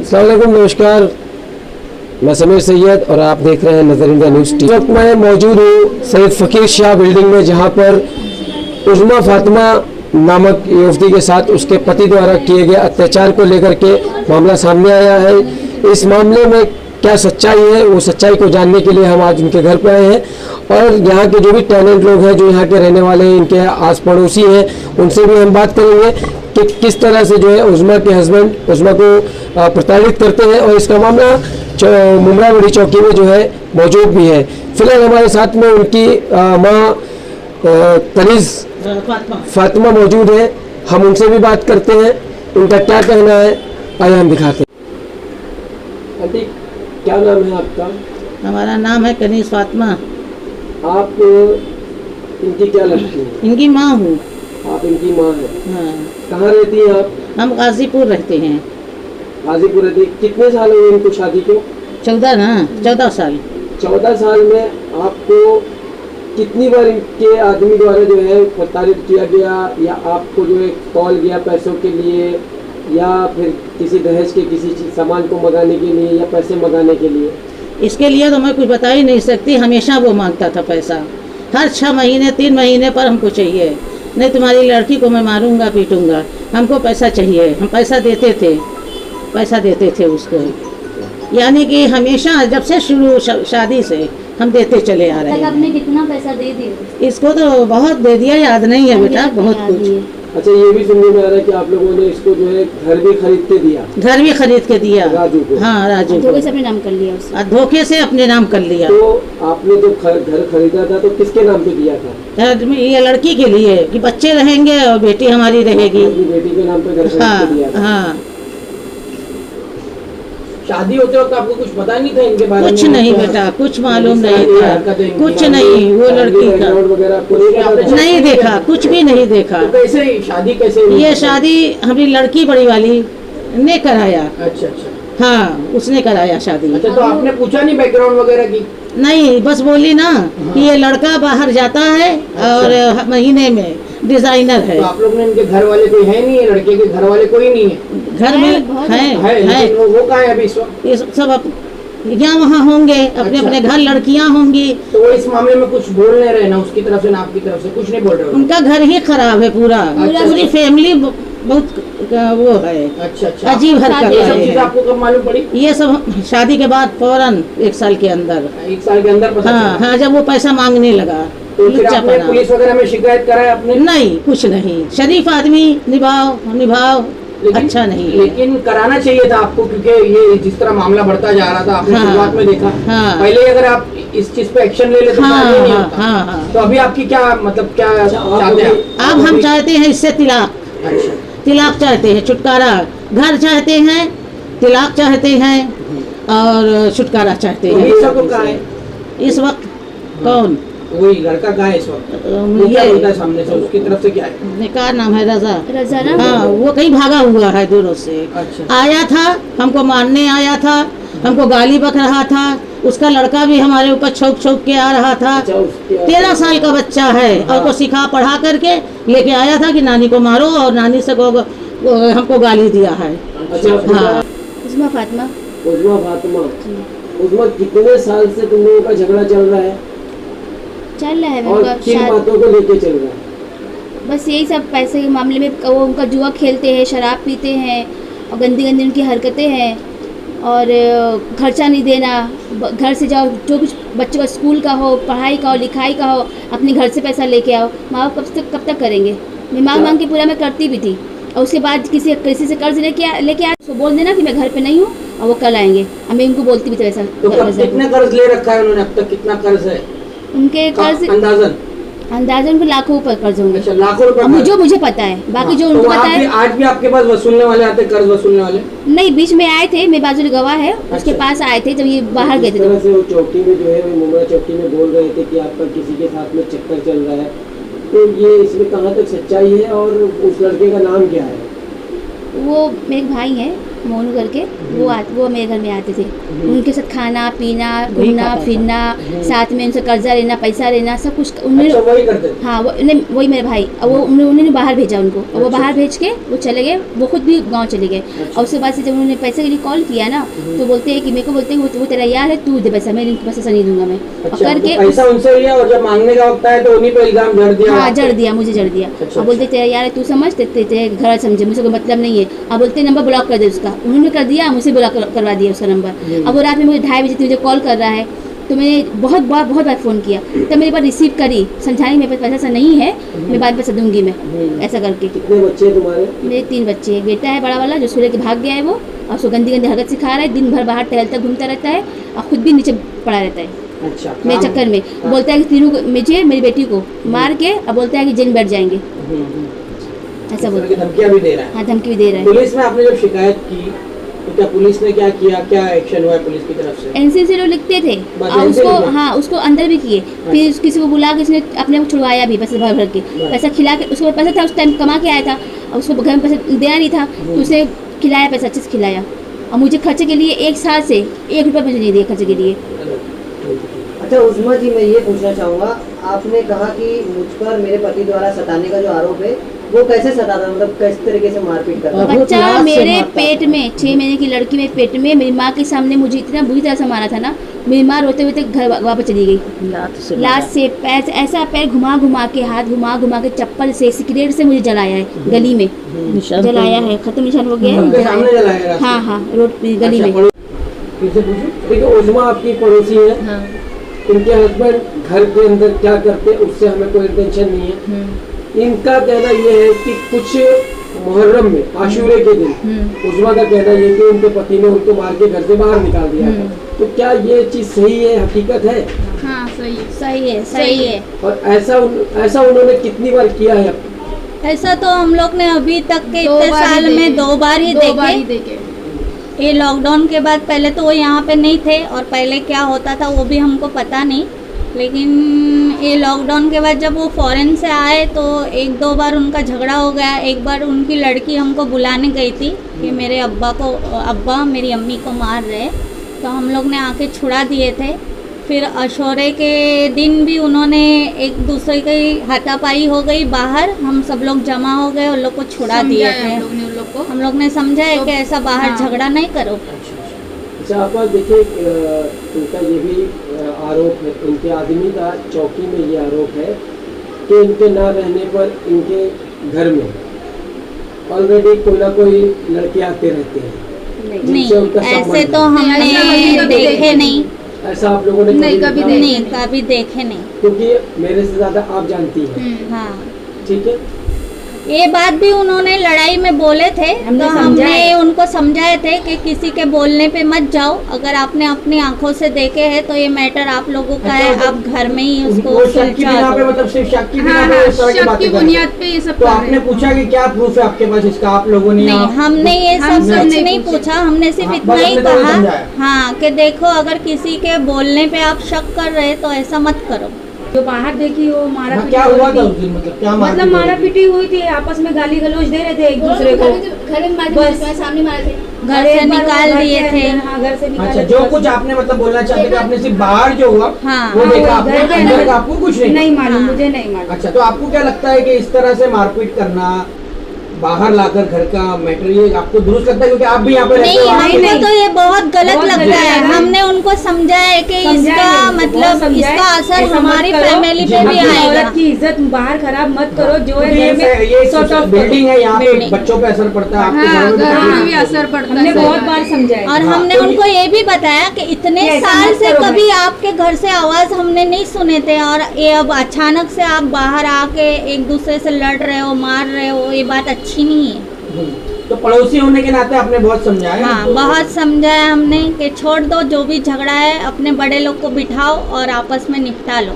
अस्सलाम वालेकुम, नमस्कार। मैं समीर सैयद और आप देख रहे हैं नज़र इंडिया न्यूज़ टीवी। वक्त मैं मौजूद हूँ सैयद फ़कीर शाह बिल्डिंग में, जहाँ पर उज़्मा फातिमा नामक युवती के साथ उसके पति द्वारा किए गए अत्याचार को लेकर के मामला सामने आया है। इस मामले में क्या सच्चाई है, वो सच्चाई को जानने के लिए हम आज उनके घर पर आए हैं और यहाँ के जो भी टैलेंट लोग हैं, जो यहाँ के रहने वाले हैं, इनके आस पड़ोसी हैं, उनसे भी हम बात करेंगे कि किस तरह से जो है उज़्मा के हस्बैंड उज़्मा को प्रताड़ित करते हैं और इसका मामला मुमरा बड़ी चौकी में जो है मौजूद भी है। फिलहाल हमारे साथ में उनकी माँ कनीज़ फातिमा मौजूद है, हम उनसे भी बात करते हैं, उनका क्या कहना है, आइए हम दिखाते हैं। आंटी, क्या नाम है आपका? हमारा नाम है कनीज़ फातिमा। आप इनकी क्या लगती हैं? इनकी माँ हूँ। आप इनकी माँ हैं? हाँ। कहाँ रहती हैं आप? हम गाजीपुर रहते हैं। गाजीपुर रहती। कितने साल हुए इनको शादी को? 14 साल। 14 साल में आपको कितनी बार इनके आदमी द्वारा जो है प्रताड़ित किया गया, या आपको जो है कॉल गया पैसों के लिए, या फिर किसी दहेज के किसी चीज सामान को मंगाने के लिए, या पैसे मंगाने के लिए? इसके लिए तो मैं कुछ बता ही नहीं सकती। हमेशा वो मांगता था पैसा। हर 6 महीने 3 महीने पर हमको चाहिए, नहीं तुम्हारी लड़की को मैं मारूंगा पीटूंगा, हमको पैसा चाहिए। हम पैसा देते थे उसको। यानी कि हमेशा जब से शुरू शादी से हम देते चले आ रहे हैं। आपने कितना पैसा दे दिया? इसको तो बहुत दे दिया, याद नहीं है बेटा, बहुत कुछ। अच्छा, ये भी सुनने में आ रहा है कि आप लोगों ने इसको जो है घर भी खरीद के दिया? घर भी खरीद के दिया राजू को? हाँ, राजू को। धोखे से अपने नाम कर लिया उसने। धोखे से अपने नाम कर लिया। तो आपने जो घर खरीदा था तो किसके नाम पे दिया था? ये लड़की के लिए कि बच्चे रहेंगे और बेटी हमारी रहेगी। बेटी के नाम पे घर खरीद के दिया था? हाँ। शादी होते वक्त आपको कुछ पता नहीं था इनके बारे में? कुछ नहीं बेटा, कुछ मालूम नहीं था, कुछ नहीं। वो लड़की का नहीं देखा, कुछ भी नहीं देखा। तो कैसे शादी कैसे हुई? ये शादी हमारी लड़की बड़ी वाली ने कराया। अच्छा। हाँ, उसने कराया शादी। अच्छा, तो आपने पूछा नहीं बैकग्राउंड वगैरह की? नहीं, बस बोली ना कि ये लड़का बाहर जाता है और महीने में डिजाइनर है। तो आप लोग ने इनके घर वाले कोई है नहीं है? लड़के के घर वाले कोई नहीं है? घर में है। वो कहाँ है अभी इस वक्त? ये सब यहाँ वहाँ होंगे, अपने अपने घर लड़कियाँ होंगी। तो वो इस मामले में कुछ बोल नहीं रहे ना, उसकी तरफ से ना आपकी तरफ से कुछ नहीं बोल रहे? उनका घर ही खराब है पूरा। पूरी फैमिली बहुत वो है। अच्छा। अजीब हरकत ये सब है। चीज़ आपको कब मालूम पड़ी? ये सब शादी के बाद फौरन 1 साल के अंदर। 1 साल के अंदर पता हाँ चला? हाँ, जब वो पैसा मांगने लगा। तो फिर आपने पुलिस वगैरह में शिकायत कराया आपने? नहीं, कुछ नहीं। शरीफ आदमी निभाव अच्छा नहीं है। लेकिन कराना चाहिए था आपको, क्योंकि ये जिस तरह मामला बढ़ता जा रहा था, आपने शुरुआत में देखा। पहले अगर आप इस चीज पे एक्शन ले लेते नहीं होता। तो अभी आपकी क्या मतलब क्या चाहते हैं? अब हम चाहते हैं इससे तिलाक चाहते हैं, छुटकारा। घर चाहते हैं, तिलाक चाहते हैं और छुटकारा चाहते हैं। इस वक्त कौन? वही लड़का कहाँ है इस वक्त? क्या बोलता है सामने से? उसकी तरफ से क्या है? क्या नाम है? रजा ना? हाँ, वो कहीं भागा हुआ है दूरों से। अच्छा। आया था, हमको मारने आया था, हमको गाली बक रहा था। उसका लड़का भी हमारे ऊपर छौक के आ रहा था। 13 साल का बच्चा है और को सिखा पढ़ा करके लेके आया था कि नानी को मारो, और नानी से हमको गाली दिया है। हाँ। उज़्मा फातिमा। उज़्मा, कितने साल से तुम लोगों का झगड़ा चल रहा है? चल रहा है और किन बातों को लेके चल रहा है? बस यही सब, पैसे के मामले में। वो उनका जुआ खेलते हैं, शराब पीते हैं और गंदी उनकी हरकतें हैं। और खर्चा नहीं देना, घर से जाओ, जो कुछ बच्चों का स्कूल का हो, पढ़ाई का हो, लिखाई का हो, अपने घर से पैसा लेके आओ। माँ बाप कब तक करेंगे? मैं मांग के पूरा मैं करती भी थी, और उसके बाद किसी से कर्ज लेके आए, उसको बोल देना कि मैं घर पे नहीं हूँ और वो कल आएंगे। मैं उनको बोलती भी थी ऐसा। तो कितना कर्ज ले रखा है उन्होंने अब तक? कितना कर्ज है उनके? कर्ज अंदाजन उनको लाखों ऊपर कर्ज होंगे। अच्छा, लाखों रुपए? जो मुझे पता है, बाकी जो उनको पता है। आज भी आपके पास वसूलने वाले आते, कर्ज वसूलने वाले? नहीं, बीच में आए थे, मेरे बाजू गवाह है, उसके पास आए थे जब ये बाहर गए थे। वो चौकी में जो है, वो मुमरा चौकी में बोल रहे थे कि आपका किसी के साथ में चक्कर चल रहा है, तो ये इसमें कहाँ तक सच्चाई है और उस लड़के का नाम क्या है? वो मेरे भाई है, मोनू करके, वो मेरे घर में आते थे। उनके साथ खाना पीना, घूमना फिरना, साथ में उनसे कर्जा लेना, पैसा लेना, सब कुछ उन्होंने। अच्छा, वही करते थे? हाँ, वही मेरे भाई। अब वो उन्होंने बाहर भेजा उनको, और वो बाहर भेज के वो चले गए, वो खुद भी गाँव चले गए। और उसके बाद से जब उन्होंने पैसे के लिए कॉल किया ना, तो बोलते हैं कि मेरे को बोलते हैं वो तेरा यार है, तू दे पैसा, मैं इनको पैसा नहीं दूंगा मैं। और करके पैसा उनसे लिया, और जब मांगने का वक्त आया तो उन्हीं पे इल्जाम जड़ दिया। हाँ, जड़ दिया, मुझे जड़ दिया। अब बोलते तेरा यार है, तू समझ, तेरे घर समझे, मुझे कोई मतलब नहीं है। अब बोलते नंबर ब्लॉक कर दे उसका। उन्होंने कर दिया, मुझे ब्लॉक करवा दिया उसका नंबर। अब वो रात में मुझे 2:30 बजे मुझे कॉल कर रहा है, तो मैंने बहुत बार फ़ोन किया, तब मेरे पास रिसीव करी, समझाने मेरे पास पैसा नहीं है, मैं बाद में पैसा दूंगी मैं, ऐसा करके। कितने बच्चे हैं तुम्हारे? मेरे 3 बच्चे हैं। बेटा है बड़ा वाला, जो स्कूल के भाग गया है वो, और उसको गंदी हरकत सिखा रहा है, दिन भर बाहर टहलता घूमता रहता है, और खुद भी नीचे पड़ा रहता है। अच्छा, मेरे चक्कर में बोलता है कि तीनों को, मुझे मेरी बेटी को मार के, अब बोलता है कि जेल बैठ जाएंगे, ऐसा बोलता है। धमकियां भी दे रहा है। हाँ, धमकी भी दे रहा है। पुलिस में आपने जब शिकायत की तो क्या पुलिस ने क्या किया, क्या एक्शन हुआ है पुलिस की तरफ से? एनसीसी लोग लिखते थे, और उसको, हाँ, उसको अंदर भी किए। फिर किसी को बुला के उसने अपने को छुड़वाया भी, पैसे भर के, पैसा खिला के। उसको पैसा था, उस टाइम कमा के आया था, और उसको घर में पैसा देना नहीं था, तो उसे खिलाया, पैसा अच्छे से खिलाया। और मुझे खर्चे के लिए 1 साल से 1 रुपया मुझे नहीं दिया खर्चे के लिए। अच्छा उस्मा जी, मैं ये पूछना चाहूँगा, आपने कहा कि मुझ पर मेरे पति द्वारा सताने का जो आरोप है, वो कैसे सताता, मतलब किस तरीके से मारपीट करता? बच्चा मेरे पेट में, 6 महीने की लड़की मेरे पेट में, मेरी माँ के सामने मुझे इतना बुरी तरह से मारा था ना, मेरी माँ रोते हुए घर वापस चली गई। लात से पैर, ऐसा पैर घुमा घुमा के, हाथ घुमा घुमा के, चप्पल से, सिगरेट से मुझे जलाया है, गली में जलाया है, खत्म निशान हो गया है। हाँ हाँ, रोड गली में। देखिए उस्मा आपकी पड़ोसी है, इनके हस्बैंड घर के अंदर क्या करते हैं उससे हमें कोई टेंशन नहीं है। इनका कहना यह है कि कुछ मुहर्रम में, आशूरे के दिन, उस्मा का कहना यह कि उनके पति ने उनको मार के घर से बाहर निकाल दिया था। तो क्या ये चीज सही है, हकीकत है? हाँ, सही है। और ऐसा उन्होंने कितनी बार किया है? ऐसा तो हम लोग ने अभी तक के इतने साल में 2 बार ही देखे। ये लॉकडाउन के बाद, पहले तो वो यहाँ पे नहीं थे, और पहले क्या होता था वो भी हमको पता नहीं, लेकिन ये लॉकडाउन के बाद जब वो फॉरेन से आए तो 1-2 बार उनका झगड़ा हो गया। एक बार उनकी लड़की हमको बुलाने गई थी कि मेरे अब्बा मेरी अम्मी को मार रहे, तो हम लोग ने आके छुड़ा दिए थे। फिर अशोरे के दिन भी उन्होंने एक दूसरे की हाथापाई हो गई बाहर, हम सब लोग जमा हो गए, उन लोग को छुड़ा दिए थे। हम लोग ने समझाया कि ऐसा बाहर झगड़ा नहीं करो। अच्छा आप देखिए, इनका ये भी आरोप है, इनके आदमी का चौकी में ये आरोप है कि इनके ना रहने पर इनके घर में ऑलरेडी कोई ना कोई लड़के आते रहते हैं। नहीं, ऐसे तो हमने देखे नहीं। ऐसा आप लोगों ने कभी देखे नहीं, क्योंकि मेरे से ज्यादा आप जानती हैं। हाँ, ठीक है। ये बात भी उन्होंने लड़ाई में बोले थे, तो हमने उनको समझाए थे कि किसी के बोलने पे मत जाओ, अगर आपने अपनी आंखों से देखे हैं तो ये मैटर आप लोगों का है, आप घर में ही उसको सुलझा दो। मतलब सिर्फ शक की बुनियाद पे ये सब। तो आपने पूछा कि क्या प्रूफ है आपके पास इसका? आप लोगों ने? नहीं, हमने ये सब कुछ नहीं पूछा, हमने सिर्फ इतना ही कहा, हाँ, कि देखो अगर किसी के बोलने पे आप शक कर रहे तो ऐसा मत करो। जो बाहर देखी वो मारा क्या हुआ था उस दिन? मतलब मारा पीटी हुई थी, आपस में गाली गलौज दे रहे थे एक दूसरे को, सामने मारे थे, घर से निकाल दिए थे। हाँ, घर से निकाल। अच्छा, जो कुछ आपने मतलब बोलना चाहते थे, आपने सिर्फ बाहर जो हुआ हाँ, वो देखा आपने, अंदर का आपको कुछ नहीं मालूम, मुझे नहीं मालूम। अच्छा, तो आपको क्या लगता है कि इस तरह से मारपीट करना, बाहर लाकर घर का मैटर, ये आपको दुरुस्त लगता है? क्योंकि आप भी यहाँ पे रहते हो। हमको तो ये बहुत गलत लगता है। हमने उनको समझाया है कि इसका मतलब इसका असर हमारी फैमिली पे भी आएगा। औरत की इज्जत बाहर खराब मत करो, जो है ये बिल्डिंग है, यहाँ पे बच्चों पे असर पड़ता है, आपके घर में भी असर पड़ता है। हमने बहुत बार समझाया, और हमने उनको ये भी बताया कि इतने साल से कभी आपके घर से आवाज हमने नहीं सुने थे, और ये अब अचानक से आप बाहर आके एक दूसरे से लड़ रहे हो, मार रहे हो, ये बात अच्छी नहीं है। तो पड़ोसी होने के नाते आपने बहुत समझाया? हाँ, बहुत समझाया हमने कि छोड़ दो, जो भी झगड़ा है अपने बड़े लोग को बिठाओ और आपस में निपटा लो।